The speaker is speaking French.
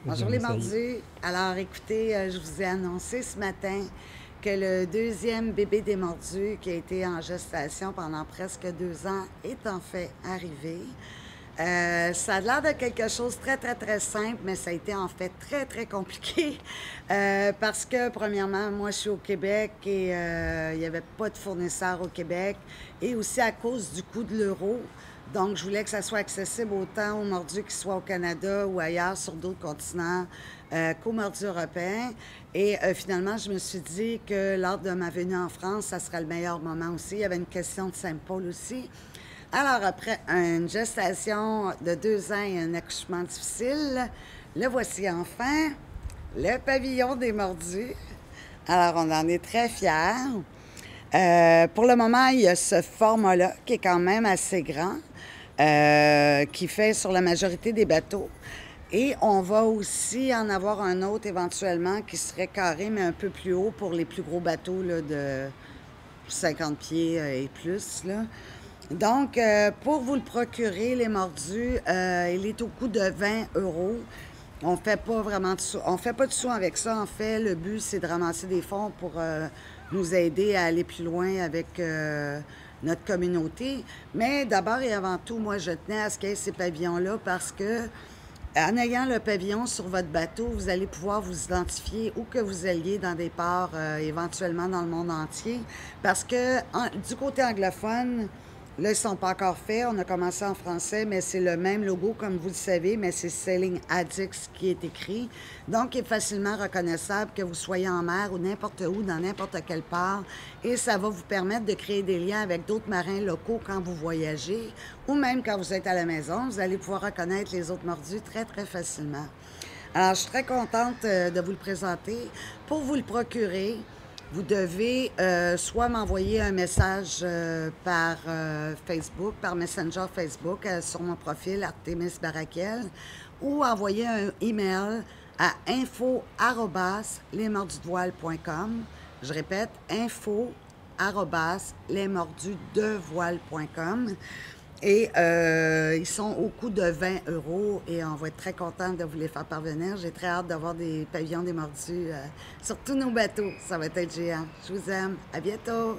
Bonjour les mordus. Alors écoutez, je vous ai annoncé ce matin que le deuxième bébé des mordus qui a été en gestation pendant presque 2 ans est en fait arrivé. Ça a l'air de quelque chose de très, très, très simple, mais ça a été en fait très, très compliqué parce que, premièrement, moi, je suis au Québec et il n'y avait pas de fournisseur au Québec et aussi à cause du coût de l'euro. Donc, je voulais que ça soit accessible autant aux mordus qui soient au Canada ou ailleurs sur d'autres continents qu'aux mordus européens. Et finalement, je me suis dit que lors de ma venue en France, ça serait le meilleur moment aussi. Il y avait une question de Saint-Paul aussi. Alors, après une gestation de 2 ans et un accouchement difficile, le voici enfin, le pavillon des mordus. Alors, on en est très fiers. Pour le moment, il y a ce format-là qui est quand même assez grand, qui fait sur la majorité des bateaux. Et on va aussi en avoir un autre éventuellement qui serait carré, mais un peu plus haut pour les plus gros bateaux là, de 50 pieds et plus. Là. Donc, pour vous le procurer, les mordus, il est au coût de 20 €. On fait pas vraiment de sous. On fait pas de sous avec ça. En fait, le but, c'est de ramasser des fonds pour nous aider à aller plus loin avec notre communauté. Mais d'abord et avant tout, moi, je tenais à ce qu'il y ait ces pavillons-là parce que en ayant le pavillon sur votre bateau, vous allez pouvoir vous identifier où que vous alliez dans des ports, éventuellement dans le monde entier. Parce que du côté anglophone, là, ils ne sont pas encore faits. On a commencé en français, mais c'est le même logo, comme vous le savez, mais c'est Sailing Addicts qui est écrit. Donc, il est facilement reconnaissable que vous soyez en mer ou n'importe où, dans n'importe quelle part. Et ça va vous permettre de créer des liens avec d'autres marins locaux quand vous voyagez ou même quand vous êtes à la maison. Vous allez pouvoir reconnaître les autres mordus très, très facilement. Alors, je suis très contente de vous le présenter. Pour vous le procurer, vous devez soit m'envoyer un message par Facebook, par Messenger Facebook sur mon profil Artemis Barakel ou envoyer un email à info@lesmordusdevoile.com. Je répète, info@lesmordusdevoile.com. Et ils sont au coût de 20 € et on va être très content de vous les faire parvenir. J'ai très hâte d'avoir des pavillons des mordus sur tous nos bateaux. Ça va être géant. Je vous aime. À bientôt.